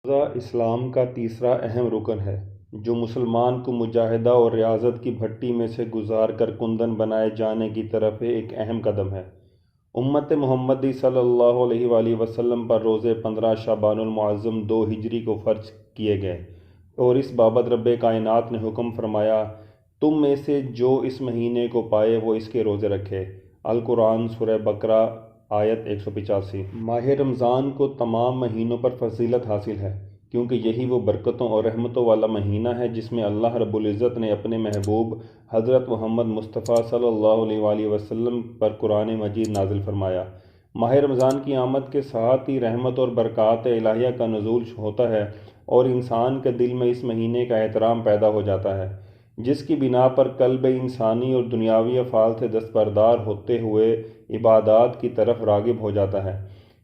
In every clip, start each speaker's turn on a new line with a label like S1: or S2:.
S1: روزہ اسلام کا تیسرا اہم رکن ہے، جو مسلمان کو مجاہدہ اور ریاضت کی بھٹی میں سے گزار کر کندن بنائے جانے کی طرف ایک اہم قدم ہے۔ امت محمدی صلی اللہ علیہ وآلہ وسلم پر روزے 15 شعبان المعظم 2 ہجری کو فرض کیے گئے، اور اس بابت رب کائنات نے حکم فرمایا، تم میں سے جو اس مہینے کو پائے وہ اس کے روزے رکھے۔ القرآن سورہ بقرہ آیت 185۔ ماہ رمضان کو تمام مہینوں پر فضیلت حاصل ہے، کیونکہ یہی وہ برکتوں اور رحمتوں والا مہینہ ہے جس میں اللہ رب العزت نے اپنے محبوب حضرت محمد مصطفیٰ صلی اللہ علیہ وآلہ وسلم پر قرآن مجید نازل فرمایا۔ ماہ رمضان کی آمد کے ساتھ ہی رحمت اور برکات الہیہ کا نزول ہوتا ہے، اور انسان کے دل میں اس مہینے کا احترام پیدا ہو جاتا ہے، جس کی بنا پر قلب انسانی اور دنیاوی افعال سے دستبردار ہوتے ہوئے عبادات کی طرف راغب ہو جاتا ہے۔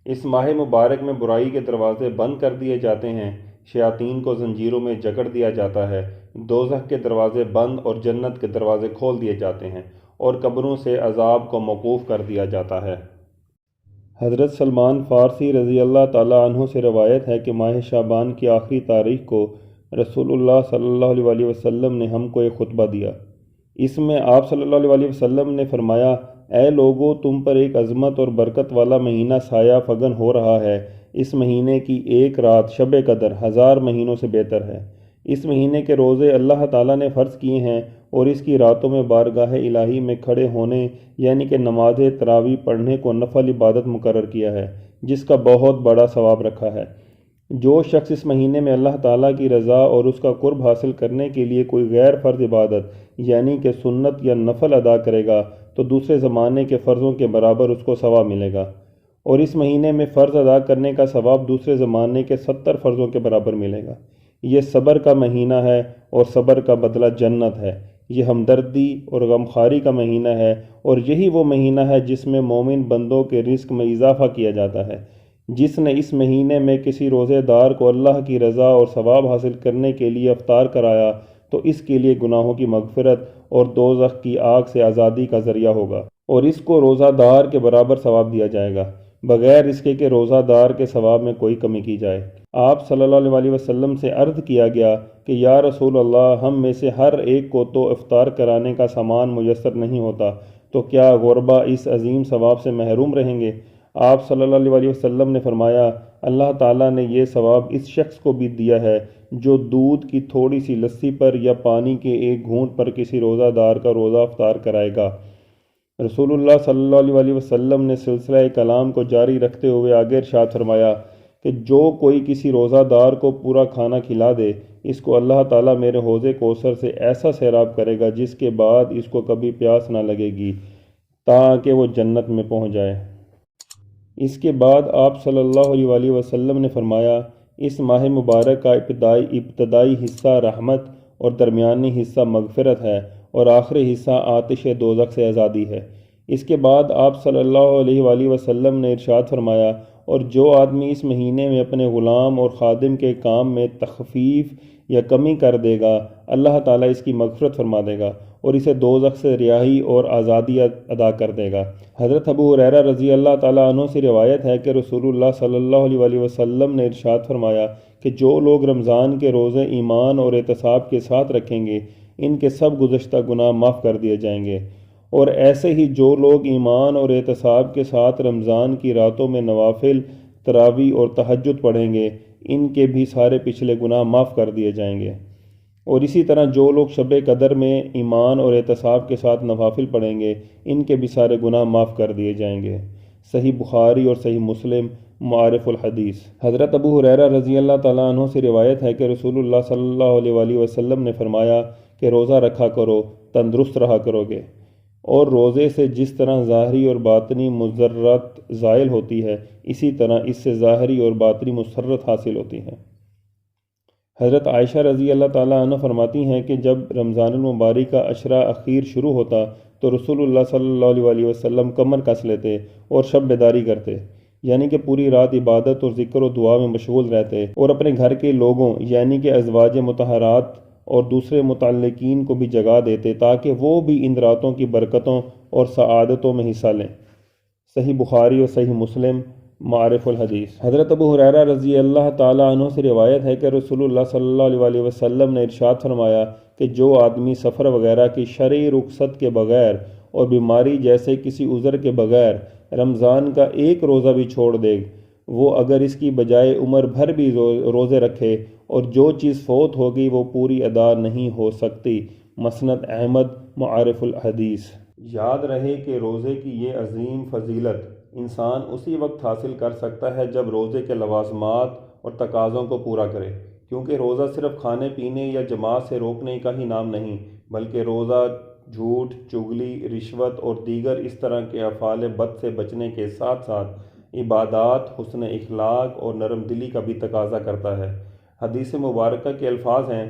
S1: اس ماہ مبارک میں برائی کے دروازے بند کر دیے جاتے ہیں، شیاطین کو زنجیروں میں جکڑ دیا جاتا ہے، دوزخ کے دروازے بند اور جنت کے دروازے کھول دیے جاتے ہیں، اور قبروں سے عذاب کو موقوف کر دیا جاتا ہے۔ حضرت سلمان فارسی رضی اللہ تعالیٰ عنہ سے روایت ہے کہ ماہ شعبان کی آخری تاریخ کو رسول اللہ صلی اللہ علیہ وآلہ وسلم نے ہم کو ایک خطبہ دیا۔ اس میں آپ صلی اللہ علیہ وآلہ وسلم نے فرمایا، اے لوگو، تم پر ایک عظمت اور برکت والا مہینہ سایہ فگن ہو رہا ہے۔ اس مہینے کی ایک رات شب قدر 1000 مہینوں سے بہتر ہے۔ اس مہینے کے روزے اللہ تعالیٰ نے فرض کیے ہیں، اور اس کی راتوں میں بارگاہ الہی میں کھڑے ہونے یعنی کہ نماز تراویح پڑھنے کو نفل عبادت مقرر کیا ہے، جس کا بہت بڑا ثواب رکھا ہے۔ جو شخص اس مہینے میں اللہ تعالیٰ کی رضا اور اس کا قرب حاصل کرنے کے لیے کوئی غیر فرض عبادت یعنی کہ سنت یا نفل ادا کرے گا تو دوسرے زمانے کے فرضوں کے برابر اس کو ثواب ملے گا، اور اس مہینے میں فرض ادا کرنے کا ثواب دوسرے زمانے کے 70 فرضوں کے برابر ملے گا۔ یہ صبر کا مہینہ ہے، اور صبر کا بدلہ جنت ہے۔ یہ ہمدردی اور غمخواری کا مہینہ ہے، اور یہی وہ مہینہ ہے جس میں مومن بندوں کے رزق میں اضافہ کیا جاتا ہے۔ جس نے اس مہینے میں کسی روزے دار کو اللہ کی رضا اور ثواب حاصل کرنے کے لیے افطار کرایا تو اس کے لیے گناہوں کی مغفرت اور دوزخ کی آگ سے آزادی کا ذریعہ ہوگا، اور اس کو روزہ دار کے برابر ثواب دیا جائے گا، بغیر اس کے کہ روزہ دار کے ثواب میں کوئی کمی کی جائے۔ آپ صلی اللہ علیہ وآلہ وسلم سے عرض کیا گیا کہ یا رسول اللہ، ہم میں سے ہر ایک کو تو افطار کرانے کا سامان میسر نہیں ہوتا، تو کیا غربا اس عظیم ثواب سے محروم رہیں گے؟ آپ صلی اللہ علیہ وآلہ وسلم نے فرمایا، اللہ تعالیٰ نے یہ ثواب اس شخص کو بھی دیا ہے جو دودھ کی تھوڑی سی لسی پر یا پانی کے ایک گھونٹ پر کسی روزہ دار کا روزہ افطار کرائے گا۔ رسول اللہ صلی اللہ علیہ وآلہ وسلم نے سلسلہ کلام کو جاری رکھتے ہوئے آگے ارشاد فرمایا کہ جو کوئی کسی روزہ دار کو پورا کھانا کھلا دے، اس کو اللہ تعالیٰ میرے حوض کوثر سے ایسا سیراب کرے گا جس کے بعد اس کو کبھی پیاس نہ لگے گی تاکہ وہ جنت میں پہنچ جائے۔ اس کے بعد آپ صلی اللہ علیہ وآلہ وسلم نے فرمایا، اس ماہ مبارک کا ابتدائی حصہ رحمت اور درمیانی حصہ مغفرت ہے، اور آخری حصہ آتش دوزخ سے آزادی ہے۔ اس کے بعد آپ صلی اللہ علیہ وآلہ وسلم نے ارشاد فرمایا، اور جو آدمی اس مہینے میں اپنے غلام اور خادم کے کام میں تخفیف یا کمی کر دے گا، اللہ تعالیٰ اس کی مغفرت فرما دے گا اور اسے دوزخ سے رہائی اور آزادی عطا کر دے گا۔ حضرت ابو ہریرہ رضی اللہ تعالیٰ عنہ سے روایت ہے کہ رسول اللہ صلی اللہ علیہ وآلہ وسلم نے ارشاد فرمایا کہ جو لوگ رمضان کے روزے ایمان اور احتساب کے ساتھ رکھیں گے، ان کے سب گزشتہ گناہ معاف کر دیے جائیں گے، اور ایسے ہی جو لوگ ایمان اور احتساب کے ساتھ رمضان کی راتوں میں نوافل، تراویح اور تہجد پڑھیں گے، ان کے بھی سارے پچھلے گناہ معاف کر دیے جائیں گے۔ اور اسی طرح جو لوگ شب قدر میں ایمان اور احتساب کے ساتھ نوافل پڑھیں گے، ان کے بھی سارے گناہ معاف کر دیے جائیں گے۔ صحیح بخاری اور صحیح مسلم معارف الحدیث۔ حضرت ابو ہریرہ رضی اللہ تعالیٰ عنہ سے روایت ہے کہ رسول اللہ صلی اللہ علیہ وآلہ وسلم نے فرمایا کہ روزہ رکھا کرو، تندرست رہا کرو گے، اور روزے سے جس طرح ظاہری اور باطنی مضرات زائل ہوتی ہے، اسی طرح اس سے ظاہری اور باطنی مسرت حاصل ہوتی ہے۔ حضرت عائشہ رضی اللہ تعالیٰ عنہ فرماتی ہیں کہ جب رمضان المبارک کا عشرہ اخیر شروع ہوتا تو رسول اللہ صلی اللہ علیہ وآلہ وسلم کمر کس لیتے اور شب بیداری کرتے، یعنی کہ پوری رات عبادت اور ذکر و دعا میں مشغول رہتے، اور اپنے گھر کے لوگوں یعنی کہ ازواج مطہرات اور دوسرے متعلقین کو بھی جگا دیتے تاکہ وہ بھی ان راتوں کی برکتوں اور سعادتوں میں حصہ لیں۔ صحیح بخاری اور صحیح مسلم معارف الحدیث۔ حضرت ابو ہریرہ رضی اللہ تعالیٰ عنہ سے روایت ہے کہ رسول اللہ صلی اللہ علیہ وسلم نے ارشاد فرمایا کہ جو آدمی سفر وغیرہ کی شرعی رخصت کے بغیر اور بیماری جیسے کسی عذر کے بغیر رمضان کا ایک روزہ بھی چھوڑ دے، وہ اگر اس کی بجائے عمر بھر بھی روزے رکھے اور جو چیز فوت ہوگی وہ پوری ادا نہیں ہو سکتی۔ مسند احمد، معارف الحدیث۔ یاد رہے کہ روزے کی یہ عظیم فضیلت انسان اسی وقت حاصل کر سکتا ہے جب روزے کے لوازمات اور تقاضوں کو پورا کرے، کیونکہ روزہ صرف کھانے پینے یا جماعت سے روکنے کا ہی نام نہیں، بلکہ روزہ جھوٹ، چغلی، رشوت اور دیگر اس طرح کے افعال بد سے بچنے کے ساتھ ساتھ عبادات، حسن اخلاق اور نرم دلی کا بھی تقاضا کرتا ہے۔ حدیث مبارکہ کے الفاظ ہیں،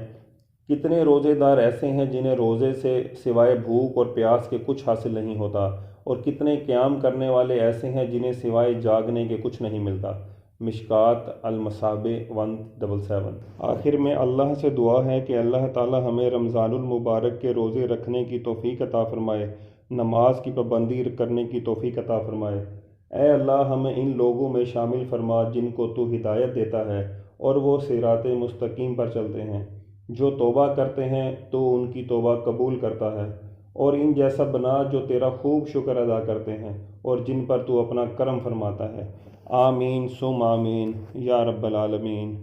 S1: کتنے روزے دار ایسے ہیں جنہیں روزے سے سوائے بھوک اور پیاس کے کچھ حاصل نہیں ہوتا، اور کتنے قیام کرنے والے ایسے ہیں جنہیں سوائے جاگنے کے کچھ نہیں ملتا۔ مشکوٰۃ المصابیح 177۔ آخر میں اللہ سے دعا ہے کہ اللہ تعالی ہمیں رمضان المبارک کے روزے رکھنے کی توفیق عطا فرمائے، نماز کی پابندی کرنے کی توفیق عطا فرمائے۔ اے اللہ، ہمیں ان لوگوں میں شامل فرما جن کو تو ہدایت دیتا ہے اور وہ صراط مستقیم پر چلتے ہیں، جو توبہ کرتے ہیں تو ان کی توبہ قبول کرتا ہے، اور ان جیسا بنا جو تیرا خوب شکر ادا کرتے ہیں اور جن پر تو اپنا کرم فرماتا ہے۔ آمین ثم آمین یا رب العالمین۔